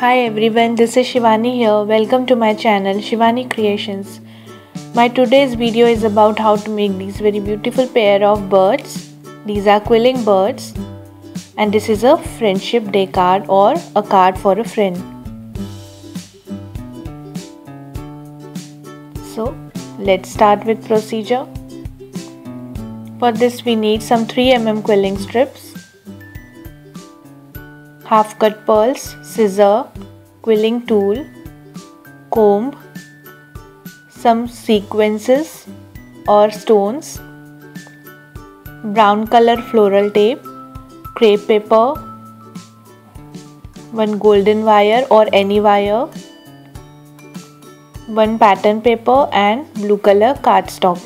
Hi everyone, this is Shivani here. Welcome to my channel Shivani Creations. My today's video is about how to make these very beautiful pair of birds. These are quilling birds and this is a friendship day card or a card for a friend. So let's start with procedure. For this we need some 3 mm quilling strips, half cut pearls, scissor, quilling tool, comb, some sequences or stones, brown color floral tape, crepe paper, one golden wire or any wire, one pattern paper and blue color cardstock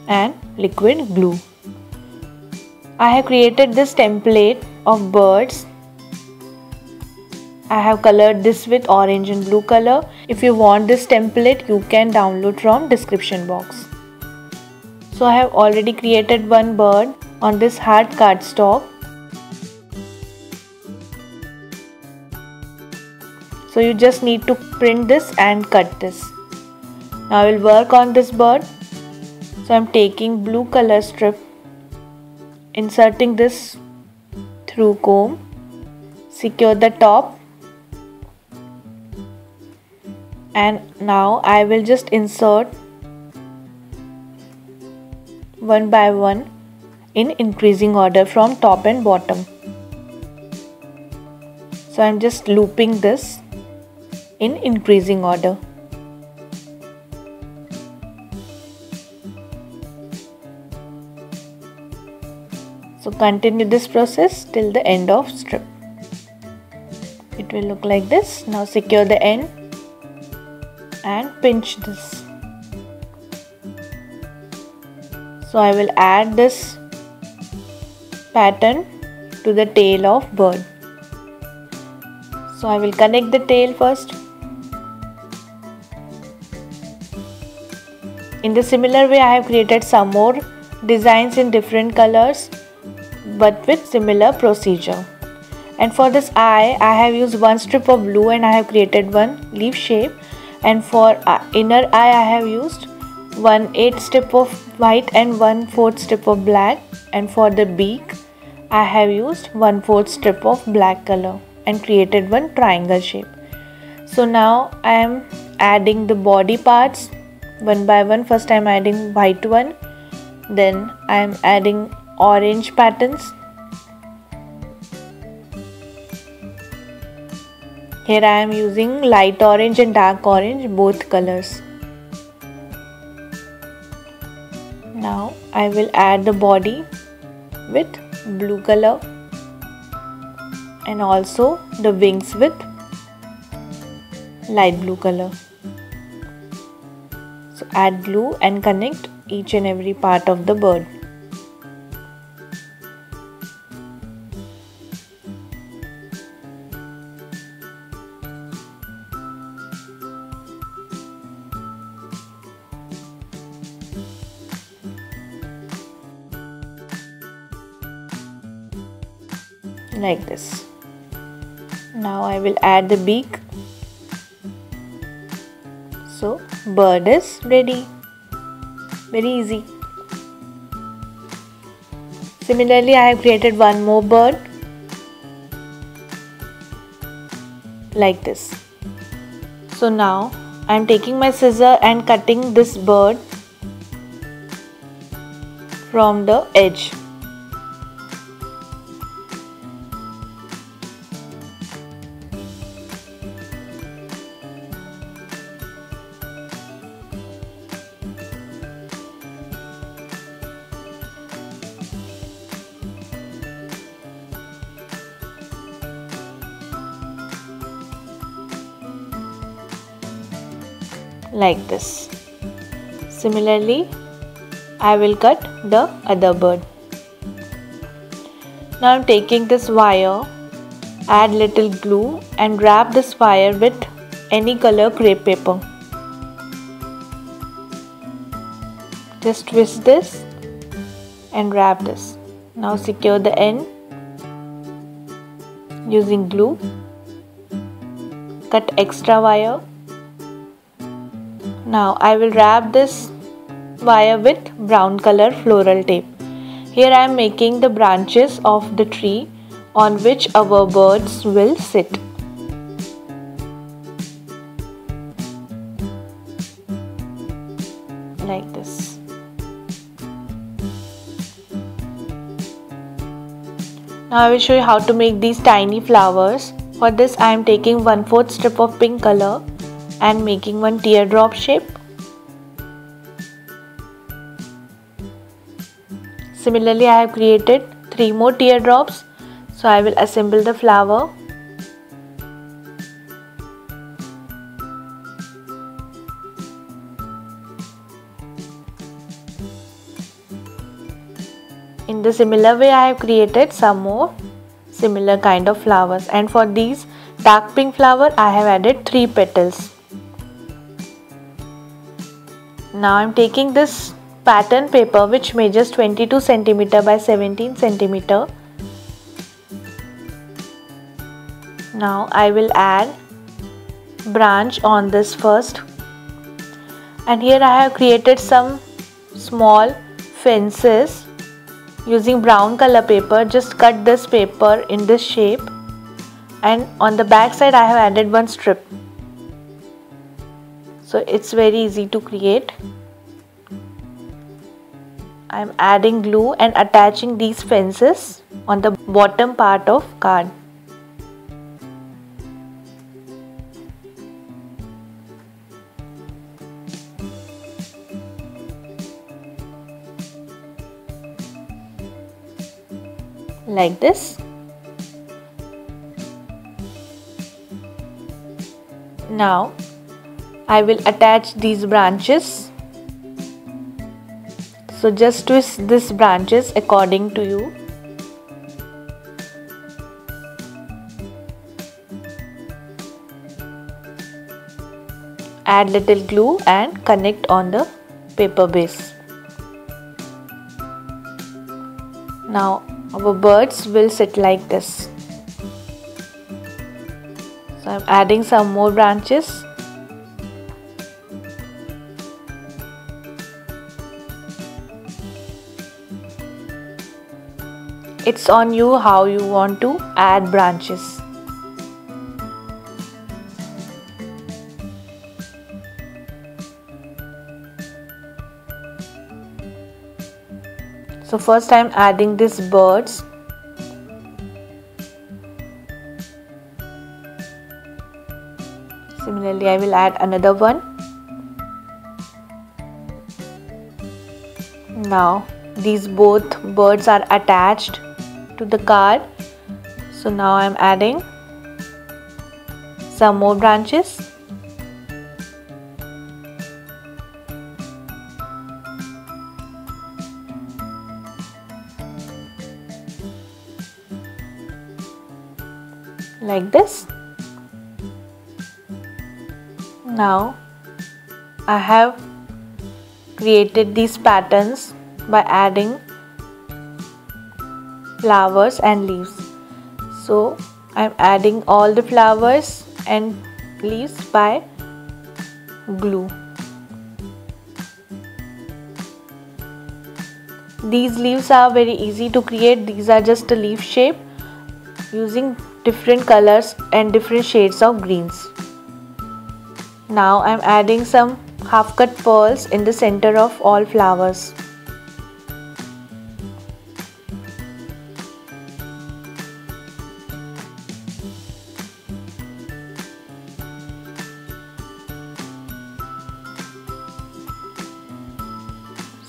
and liquid glue. I have created this template of birds. I have colored this with orange and blue color. If you want this template, you can download from description box. So I have already created one bird on this hard cardstock. So you just need to print this and cut this. Now I will work on this bird. So I am taking blue color strip, inserting this through comb, secure the top, and now I will just insert one by one in increasing order from top and bottom. So I am just looping this in increasing order. So continue this process till the end of strip. It will look like this. Now secure the end and pinch this. So I will add this pattern to the tail of bird. So I will connect the tail first. In the similar way I have created some more designs in different colors but with similar procedure. And for this eye, I have used one strip of blue and I have created one leaf shape. And for inner eye, I have used 1/8 strip of white and 1/4 strip of black. And for the beak, I have used 1/4 strip of black color and created one triangle shape. So now I am adding the body parts one by one. First I am adding white one, then I am adding orange patterns. Here I am using light orange and dark orange, both colors. Now I will add the body with blue color and also the wings with light blue color. So add glue and connect each and every part of the bird. Like this. Now I will add the beak. So bird is ready. Very easy. Similarly, I have created one more bird like this. So now I am taking my scissor and cutting this bird from the edge. Like this. Similarly, I will cut the other bird. Now I am taking this wire, add little glue and wrap this wire with any color crepe paper. Just twist this and wrap this. Now secure the end using glue. Cut extra wire. Now I will wrap this wire with brown color floral tape. Here I am making the branches of the tree on which our birds will sit. Like this. Now I will show you how to make these tiny flowers. For this I am taking 1/4 strip of pink color and making one teardrop shape. Similarly, I have created 3 more teardrops. So I will assemble the flower. In the similar way, I have created some more similar kind of flowers, and for these dark pink flower I have added 3 petals. Now I am taking this pattern paper which measures 22 cm by 17 cm. Now I will add branch on this first, and here I have created some small fences using brown color paper. Just cut this paper in this shape, and on the back side I have added one strip. So it's very easy to create. I am adding glue and attaching these fences on the bottom part of card. Like this. Now I will attach these branches. So just twist these branches according to you. Add little glue and connect on the paper base. Now our birds will sit like this. So I am adding some more branches. It's on you how you want to add branches. So first I am adding these birds. Similarly, I will add another one. Now these both birds are attached to the card. So now I am adding some more branches. Like this. Now I have created these patterns by adding flowers and leaves. So I am adding all the flowers and leaves by glue. These leaves are very easy to create. These are just a leaf shape using different colors and different shades of greens. Now I am adding some half cut pearls in the center of all flowers.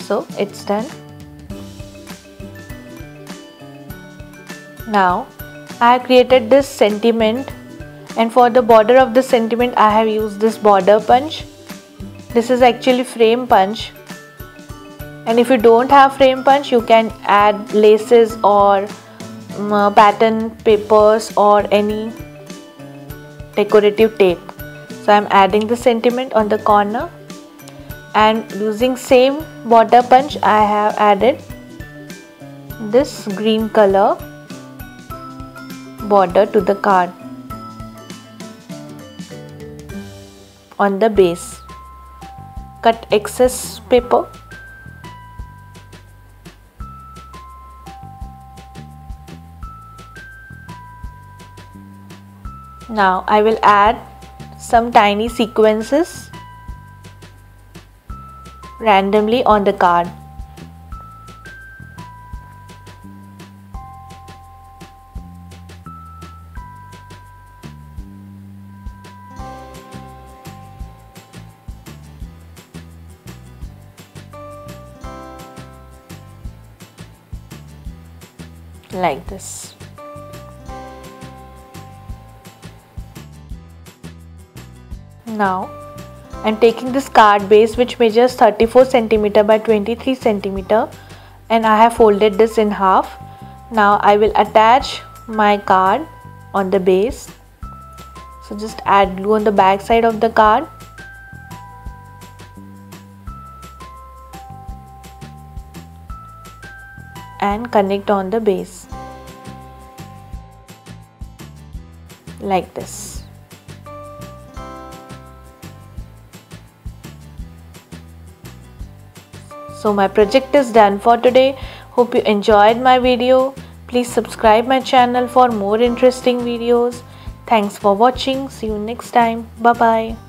So it's done. Now I have created this sentiment, and for the border of the sentiment I have used this border punch. This is actually frame punch, and if you don't have frame punch you can add laces or pattern papers or any decorative tape. So I am adding the sentiment on the corner, and using same border punch I have added this green color border to the card on the base. Cut excess paper. Now I will add some tiny sequences randomly on the card. Like this. Now I'm taking this card base which measures 34 cm by 23 cm, and I have folded this in half. Now I will attach my card on the base. So just add glue on the back side of the card. And connect on the base like this. So my project is done for today. Hope you enjoyed my video. Please subscribe my channel for more interesting videos. Thanks for watching. See you next time. Bye bye.